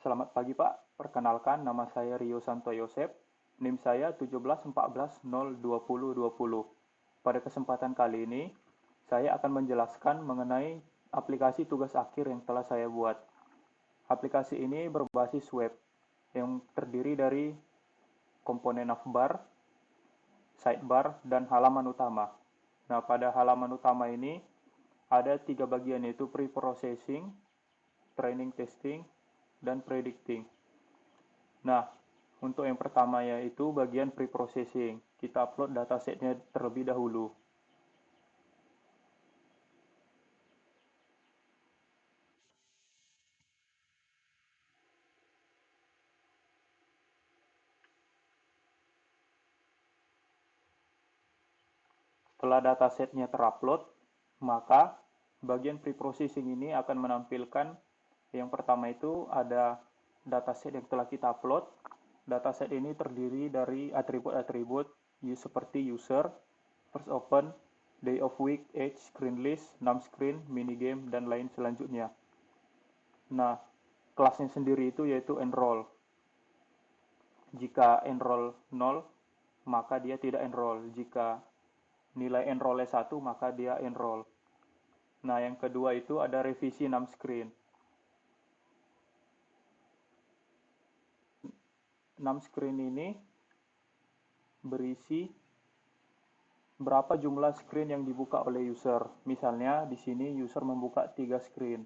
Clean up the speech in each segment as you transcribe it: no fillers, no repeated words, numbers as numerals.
Selamat pagi Pak, perkenalkan nama saya Rio Santo Yosep, NIM saya 1714020020. Pada kesempatan kali ini, saya akan menjelaskan mengenai aplikasi tugas akhir yang telah saya buat. Aplikasi ini berbasis web yang terdiri dari komponen navbar, sidebar, dan halaman utama. Nah, pada halaman utama ini ada tiga bagian yaitu pre-processing, training testing, dan predicting. Nah, untuk yang pertama yaitu bagian pre-processing. Kita upload datasetnya terlebih dahulu. Setelah datasetnya terupload, maka bagian pre-processing ini akan menampilkan yang pertama itu ada dataset yang telah kita upload. Dataset ini terdiri dari atribut-atribut seperti user, first open, day of week, age, screen list, num screen, minigame, dan lain selanjutnya. Nah, kelasnya sendiri itu yaitu enroll. Jika enroll 0, maka dia tidak enroll. Jika nilai enrollnya 1, maka dia enroll. Nah, yang kedua itu ada revisi num screen. Num screen ini berisi berapa jumlah screen yang dibuka oleh user. Misalnya di sini user membuka 3 screen,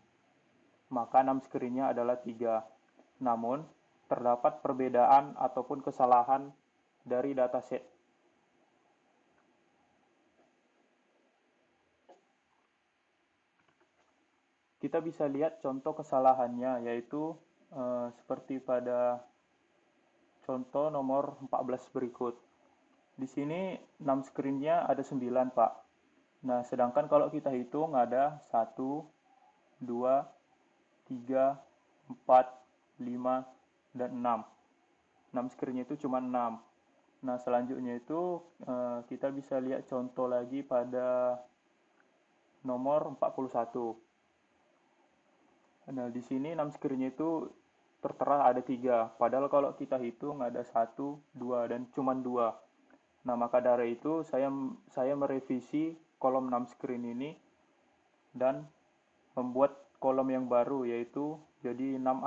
maka num screen-nya adalah 3. Namun, terdapat perbedaan ataupun kesalahan dari dataset. Kita bisa lihat contoh kesalahannya, yaitu seperti pada contoh nomor 14 berikut. Di sini 6 screen-nya ada 9, Pak. Nah, sedangkan kalau kita hitung ada 1, 2, 3, 4, 5, dan 6. 6 screen-nya itu cuma 6. Nah, selanjutnya itu kita bisa lihat contoh lagi pada nomor 41. Nah, di sini 6 screen-nya itu tertera ada 3. Padahal kalau kita hitung ada 1, 2, dan cuma 2. Nah, maka dari itu saya merevisi kolom 6 screen ini dan membuat kolom yang baru yaitu jadi 6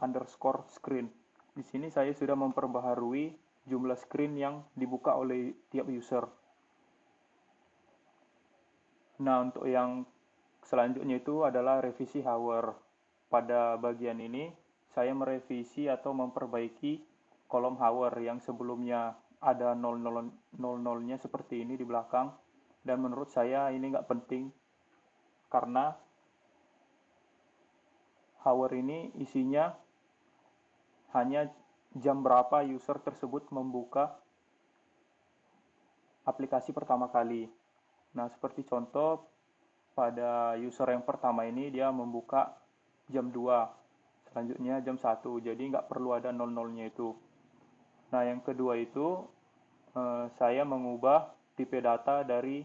underscore screen. Di sini saya sudah memperbaharui jumlah screen yang dibuka oleh tiap user. Nah, untuk yang selanjutnya itu adalah revisi hour. Pada bagian ini, saya merevisi atau memperbaiki kolom hour yang sebelumnya ada 00-nya seperti ini di belakang. Dan menurut saya ini nggak penting, karena hour ini isinya hanya jam berapa user tersebut membuka aplikasi pertama kali. Nah, seperti contoh, pada user yang pertama ini dia membuka jam 2, selanjutnya jam 1, jadi nggak perlu ada 00-nya itu. Nah, yang kedua itu saya mengubah tipe data dari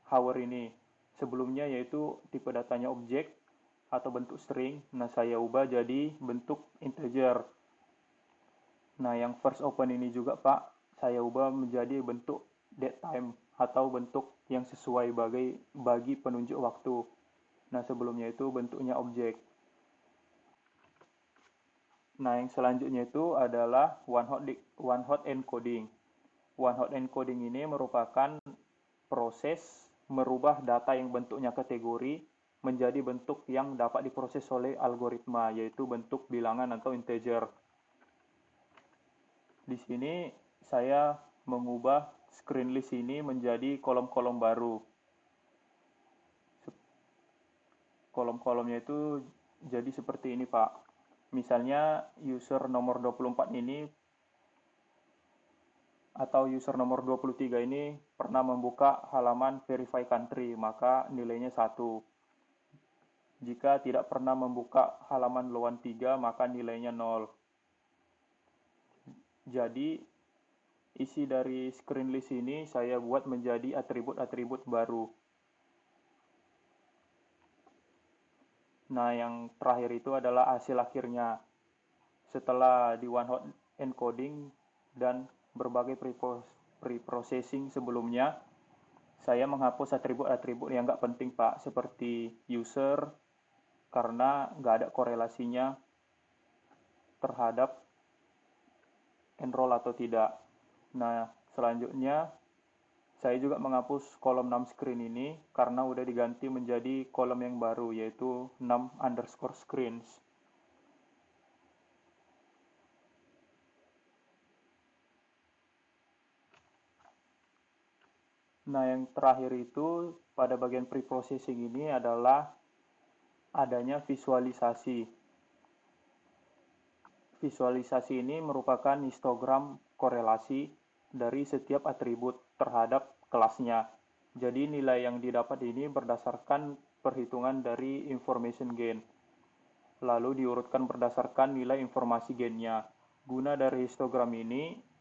hour ini. Sebelumnya yaitu tipe datanya objek atau bentuk string, nah saya ubah jadi bentuk integer. Nah, yang first open ini juga Pak, saya ubah menjadi bentuk datetime atau bentuk yang sesuai bagi penunjuk waktu. Nah, sebelumnya itu bentuknya objek. Nah, yang selanjutnya itu adalah one hot encoding. One hot encoding ini merupakan proses merubah data yang bentuknya kategori menjadi bentuk yang dapat diproses oleh algoritma, yaitu bentuk bilangan atau integer. Di sini saya mengubah screen list ini menjadi kolom-kolom baru. Kolom-kolomnya itu jadi seperti ini, Pak. Misalnya user nomor 24 ini atau user nomor 23 ini pernah membuka halaman verify country, maka nilainya 1. Jika tidak pernah membuka halaman loan 3, maka nilainya 0. Jadi, isi dari screen list ini saya buat menjadi atribut-atribut baru. Nah, yang terakhir itu adalah hasil akhirnya. Setelah di one hot encoding dan berbagai preprocessing sebelumnya, saya menghapus atribut-atribut yang nggak penting Pak, seperti user, karena nggak ada korelasinya terhadap enroll atau tidak. Nah, selanjutnya saya juga menghapus kolom 6 screen ini karena udah diganti menjadi kolom yang baru, yaitu 6 underscore screens. Nah, yang terakhir itu pada bagian preprocessing ini adalah adanya visualisasi. Visualisasi ini merupakan histogram korelasi dari setiap atribut terhadap kelasnya. Jadi nilai yang didapat ini berdasarkan perhitungan dari information gain, lalu diurutkan berdasarkan nilai informasi gainnya. Guna dari histogram ini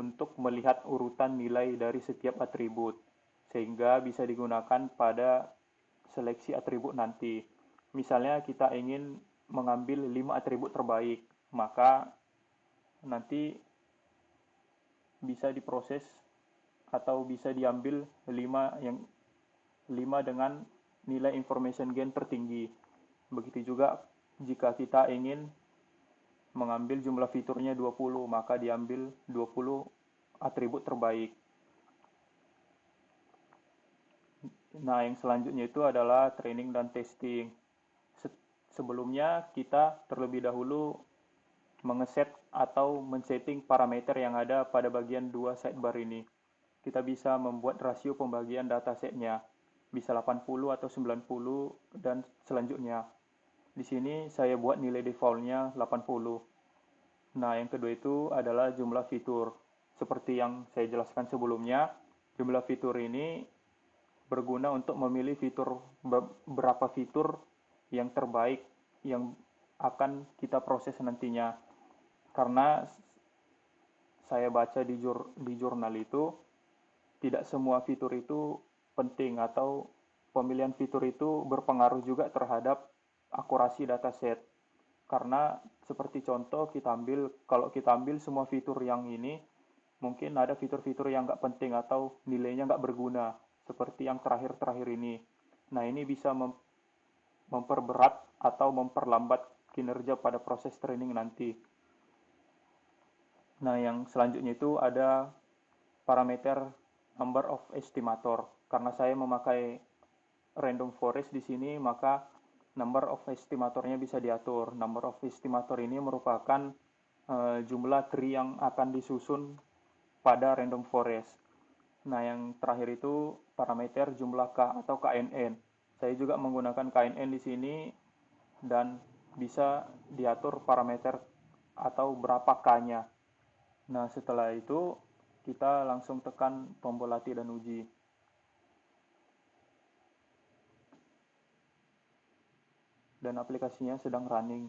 untuk melihat urutan nilai dari setiap atribut, sehingga bisa digunakan pada seleksi atribut nanti. Misalnya kita ingin mengambil 5 atribut terbaik, maka nanti bisa diproses atau bisa diambil 5 dengan nilai information gain tertinggi. Begitu juga jika kita ingin mengambil jumlah fiturnya 20, maka diambil 20 atribut terbaik. Nah, yang selanjutnya itu adalah training dan testing. Sebelumnya kita terlebih dahulu mengeset atau men-setting parameter yang ada pada bagian 2 sidebar ini. Kita bisa membuat rasio pembagian datasetnya, bisa 80 atau 90 dan selanjutnya. Di sini saya buat nilai defaultnya 80. Nah, yang kedua itu adalah jumlah fitur. Seperti yang saya jelaskan sebelumnya, jumlah fitur ini berguna untuk memilih berapa fitur yang terbaik yang akan kita proses nantinya. Karena saya baca di jurnal itu, tidak semua fitur itu penting atau pemilihan fitur itu berpengaruh juga terhadap akurasi dataset. Karena seperti contoh kalau kita ambil semua fitur yang ini, mungkin ada fitur-fitur yang nggak penting atau nilainya nggak berguna, seperti yang terakhir-terakhir ini. Nah, ini bisa memperberat atau memperlambat kinerja pada proses training nanti. Nah, yang selanjutnya itu ada parameter number of estimator. Karena saya memakai random forest di sini, maka number of estimatornya bisa diatur. Number of estimator ini merupakan jumlah tree yang akan disusun pada random forest. Nah, yang terakhir itu parameter jumlah K atau KNN. Saya juga menggunakan KNN di sini dan bisa diatur parameter atau berapa K-nya. Nah, setelah itu kita langsung tekan tombol latih dan uji. Dan aplikasinya sedang running.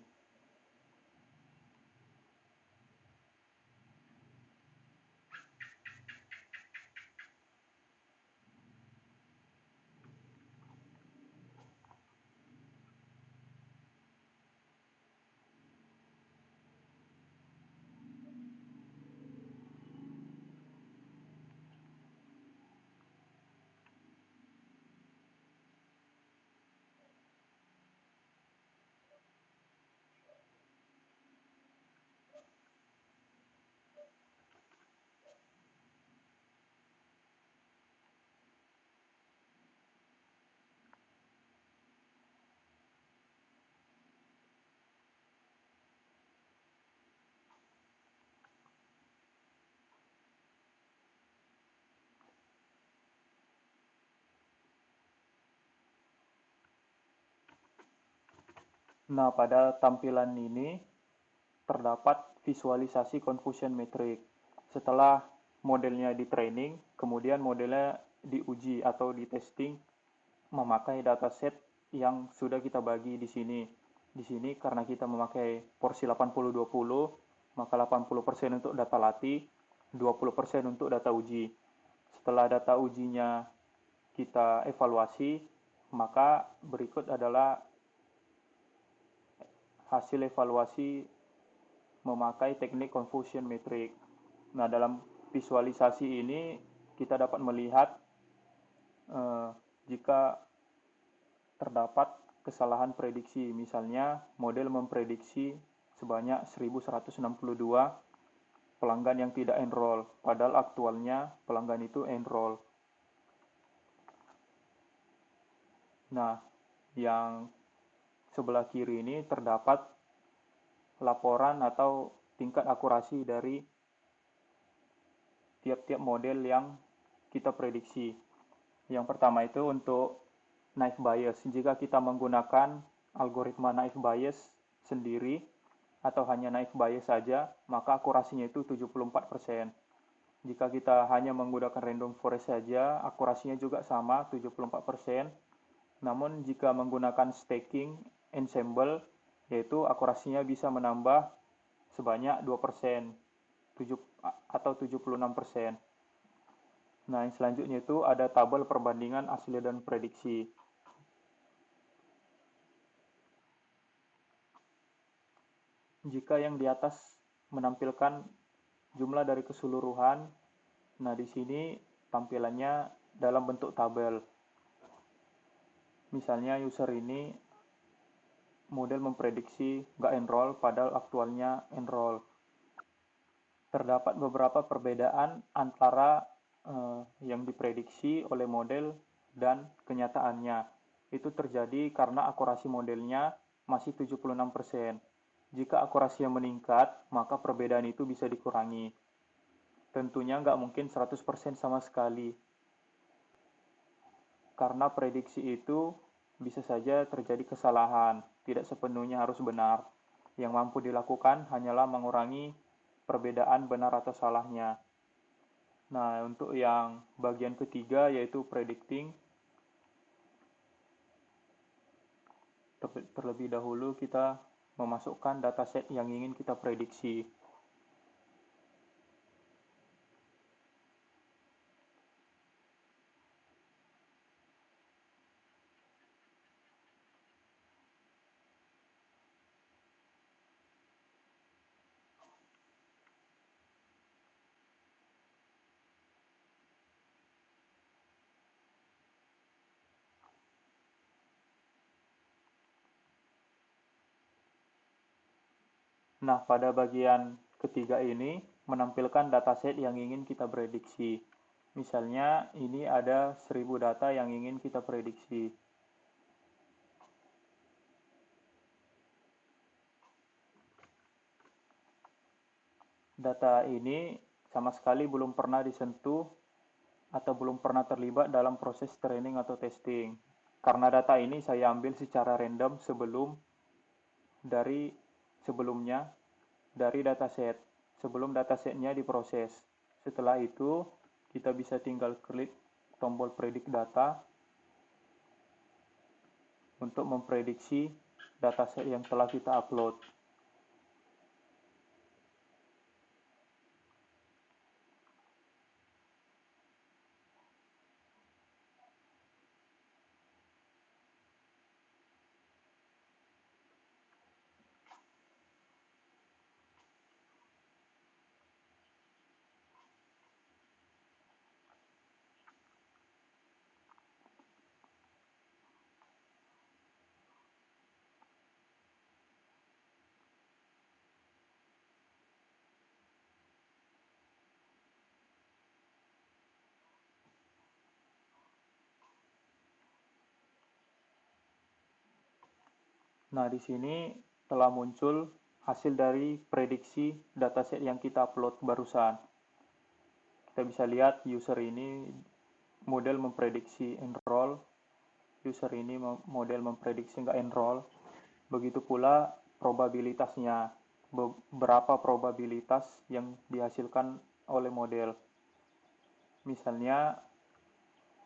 Nah, pada tampilan ini terdapat visualisasi confusion metric. Setelah modelnya di training, kemudian modelnya diuji atau di testing memakai dataset yang sudah kita bagi di sini. Di sini karena kita memakai porsi 80-20, maka 80% untuk data latih, 20% untuk data uji. Setelah data ujinya kita evaluasi, maka berikut adalah hasil evaluasi memakai teknik confusion metric. Nah, dalam visualisasi ini kita dapat melihat jika terdapat kesalahan prediksi. Misalnya, model memprediksi sebanyak 1162 pelanggan yang tidak enroll, padahal aktualnya pelanggan itu enroll. Nah, yang sebelah kiri ini terdapat laporan atau tingkat akurasi dari tiap-tiap model yang kita prediksi. Yang pertama itu untuk naive Bayes. Jika kita menggunakan algoritma naive Bayes sendiri atau hanya naive Bayes saja, maka akurasinya itu 74%. Jika kita hanya menggunakan random forest saja, akurasinya juga sama 74%. Namun jika menggunakan staking ensemble, yaitu akurasinya bisa menambah sebanyak 2%, atau 76%. Nah, yang selanjutnya itu ada tabel perbandingan asli dan prediksi. Jika yang di atas menampilkan jumlah dari keseluruhan, nah di sini tampilannya dalam bentuk tabel. Misalnya user ini model memprediksi nggak enroll, padahal aktualnya enroll. Terdapat beberapa perbedaan antara yang diprediksi oleh model dan kenyataannya. Itu terjadi karena akurasi modelnya masih 76%. Jika akurasi yang meningkat, maka perbedaan itu bisa dikurangi. Tentunya nggak mungkin 100% sama sekali, karena prediksi itu bisa saja terjadi kesalahan, tidak sepenuhnya harus benar. Yang mampu dilakukan hanyalah mengurangi perbedaan benar atau salahnya. Nah, untuk yang bagian ketiga yaitu predicting, terlebih dahulu kita memasukkan dataset yang ingin kita prediksi. Nah, pada bagian ketiga ini menampilkan dataset yang ingin kita prediksi. Misalnya, ini ada 1000 data yang ingin kita prediksi. Data ini sama sekali belum pernah disentuh atau belum pernah terlibat dalam proses training atau testing. Karena data ini saya ambil secara random sebelumnya dari dataset, sebelum datasetnya diproses. Setelah itu, kita bisa tinggal klik tombol predict data untuk memprediksi dataset yang telah kita upload. Nah, di sini telah muncul hasil dari prediksi dataset yang kita upload barusan. Kita bisa lihat user ini model memprediksi enroll, user ini model memprediksi nggak enroll. Begitu pula probabilitasnya, berapa probabilitas yang dihasilkan oleh model. Misalnya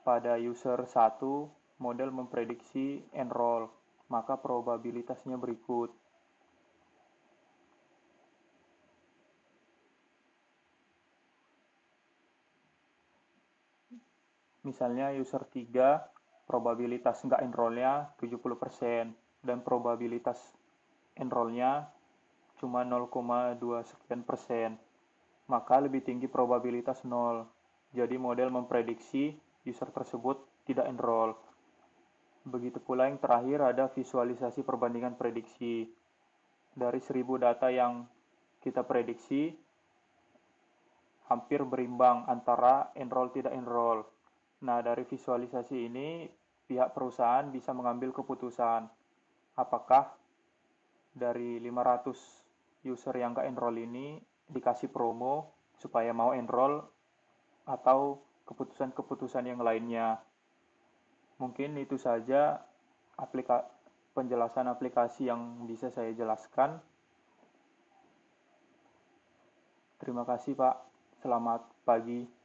pada user 1 model memprediksi enroll, maka probabilitasnya berikut. Misalnya user 3 probabilitas nggak enrollnya 70% dan probabilitas enrollnya cuma 0,2 sekian persen, maka lebih tinggi probabilitas 0. Jadi model memprediksi user tersebut tidak enroll. Begitu pula yang terakhir ada visualisasi perbandingan prediksi. Dari 1000 data yang kita prediksi, hampir berimbang antara enroll tidak enroll. Nah, dari visualisasi ini, pihak perusahaan bisa mengambil keputusan apakah dari 500 user yang nggak enroll ini dikasih promo supaya mau enroll atau keputusan-keputusan yang lainnya. Mungkin itu saja penjelasan aplikasi yang bisa saya jelaskan. Terima kasih, Pak. Selamat pagi.